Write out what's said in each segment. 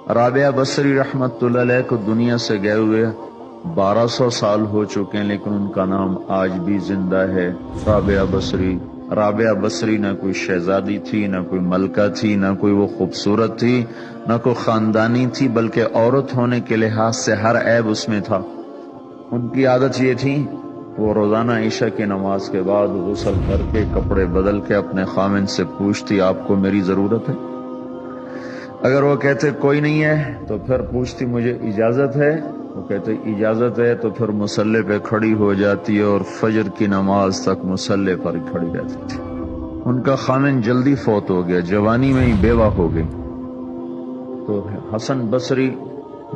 رابعہ بصری رحمۃ اللہ علیہ کو دنیا سے گئے ہوئے 1200 سال ہو چکے ہیں، لیکن ان کا نام آج بھی زندہ ہے، رابعہ بصری۔ رابعہ بصری نہ کوئی شہزادی تھی، نہ کوئی ملکہ تھی، نہ کوئی وہ خوبصورت تھی، نہ کوئی خاندانی تھی، بلکہ عورت ہونے کے لحاظ سے ہر عیب اس میں تھا۔ ان کی عادت یہ تھی، وہ روزانہ عشاء کی نماز کے بعد غسل کر کے کپڑے بدل کے اپنے خامن سے پوچھتی آپ کو میری ضرورت ہے؟ اگر وہ کہتے کوئی نہیں ہے تو پھر پوچھتی مجھے اجازت ہے؟ وہ کہتے اجازت ہے تو پھر مصلی پہ کھڑی ہو جاتی اور فجر کی نماز تک مصلی پر کھڑی رہتی تھی۔ ان کا خامن جلدی فوت ہو گیا، جوانی میں ہی بیوہ ہو گئی۔ تو حسن بصری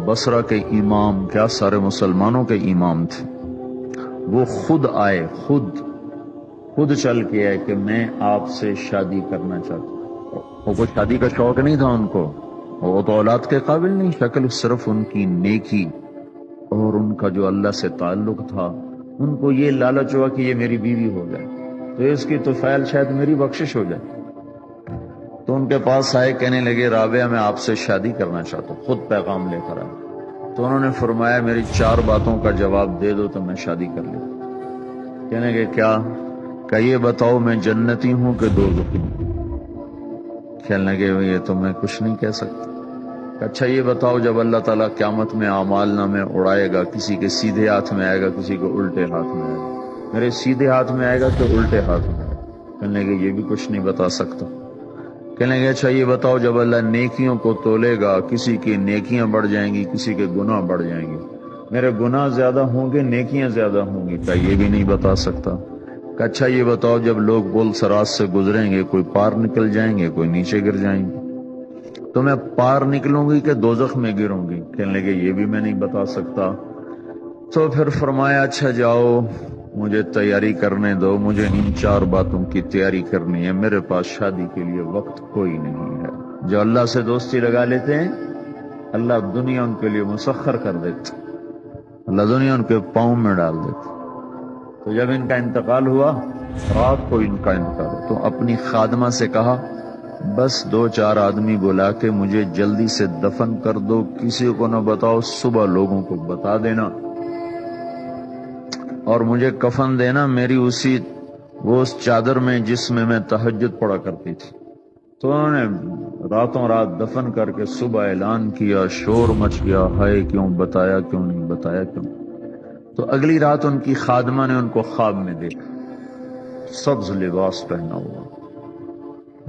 بصرہ کے امام، کیا سارے مسلمانوں کے امام تھے، وہ خود آئے، خود چل کے آئے کہ میں آپ سے شادی کرنا چاہتا ہوں۔ وہ کوئی شادی کا شوق نہیں تھا ان کو، وہ تو اولاد کے قابل نہیں، شکل صرف ان کی نیکی اور ان کا جو اللہ سے تعلق تھا، ان کو یہ لالچ ہوا کہ یہ میری بیوی ہو جائے تو اس کی طفیل شاید میری بخشش ہو جائے۔ تو ان کے پاس آئے، کہنے لگے رابعہ میں آپ سے شادی کرنا چاہتا ہوں، خود پیغام لے کر آئے۔ تو انہوں نے فرمایا میری 4 باتوں کا جواب دے دو تو میں شادی کر لوں۔ کہنے لگے کیا؟ کہ یہ بتاؤ میں جنتی ہوں کہ دوزخی ہوں؟ کہنے لگے یہ تو میں کچھ نہیں کہہ سکتا۔ اچھا یہ بتاؤ جب اللہ تعالیٰ قیامت میں اعمال نامے اڑائے گا، کسی کے سیدھے ہاتھ میں آئے گا، کسی کو الٹے ہاتھ میں آئے گا، میرے سیدھے ہاتھ میں آئے گا کہ الٹے ہاتھ میں آئے گا؟ کہنے لگے یہ بھی کچھ نہیں بتا سکتا۔ کہنے لگے اچھا یہ بتاؤ جب اللہ نیکیوں کو تولے گا، کسی کی نیکیاں بڑھ جائیں گی، کسی کے گناہ بڑھ جائیں گے، میرے گناہ زیادہ ہوں گے نیکیاں زیادہ ہوں گی؟ کہا یہ بھی نہیں بتا سکتا۔ کہ اچھا یہ بتاؤ جب لوگ پل صراط سے گزریں گے، کوئی پار نکل جائیں گے، کوئی نیچے گر جائیں گے، تو میں پار نکلوں گی کہ دوزخ میں گروں گی؟ کہنے لگے یہ بھی میں نہیں بتا سکتا۔ تو پھر فرمایا اچھا جاؤ مجھے تیاری کرنے دو، مجھے ان 4 باتوں کی تیاری کرنی ہے، میرے پاس شادی کے لیے وقت کوئی نہیں ہے۔ جو اللہ سے دوستی لگا لیتے ہیں اللہ دنیا ان کے لیے مسخر کر دیتے، اللہ دنیا ان کے پاؤں میں ڈال دیتے۔ تو جب ان کا انتقال ہوا، رات کو ان کا انتقال ہوا، تو اپنی خادمہ سے کہا بس 2-4 آدمی بلا کے مجھے جلدی سے دفن کر دو، کسی کو نہ بتاؤ، صبح لوگوں کو بتا دینا، اور مجھے کفن دینا میری اس چادر میں جس میں میں تہجد پڑا کرتی تھی۔ تو انہوں نے راتوں رات دفن کر کے صبح اعلان کیا، شور مچ گیا، ہائے کیوں بتایا، کیوں نہیں بتایا، کیوں؟ تو اگلی رات ان کی خادمہ نے ان کو خواب میں دیکھا، سبز لباس پہنا ہوا،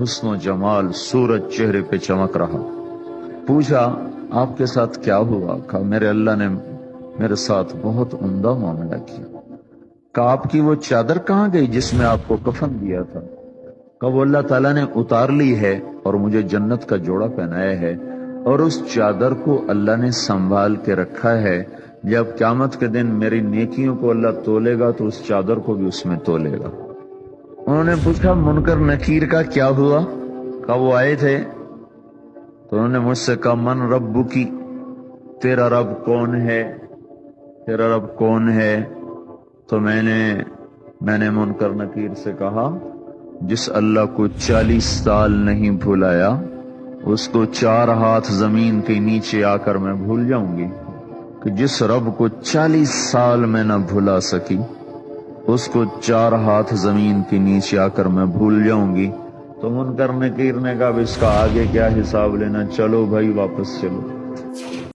حسن و جمال، سورج چہرے پہ چمک رہا۔ پوچھا آپ کے ساتھ کیا ہوا؟ کہا میرے اللہ نے میرے ساتھ بہت عمدہ معاملہ کیا۔ کہا آپ کی وہ چادر کہاں گئی جس میں آپ کو کفن دیا تھا؟ کہا وہ اللہ تعالیٰ نے اتار لی ہے اور مجھے جنت کا جوڑا پہنایا ہے، اور اس چادر کو اللہ نے سنبھال کے رکھا ہے، جب قیامت کے دن میری نیکیوں کو اللہ تولے گا تو اس چادر کو بھی اس میں تولے گا۔ انہوں نے پوچھا منکر نکیر کا کیا ہوا؟ کہا وہ آئے تھے تو انہوں نے مجھ سے کہا من ربکی، تیرا رب کون ہے، تیرا رب کون ہے؟ تو میں نے منکر نکیر سے کہا جس اللہ کو 40 سال نہیں بھلایا اس کو 4 ہاتھ زمین کے نیچے آ کر میں بھول جاؤں گی؟ کہ جس رب کو 40 سال میں نہ بھلا سکی اس کو 4 ہاتھ زمین کے نیچے آ کر میں بھول جاؤں گی؟ تو منکر نکیر نے کہا اب اس کا آگے کیا حساب لینا، چلو بھائی واپس چلو۔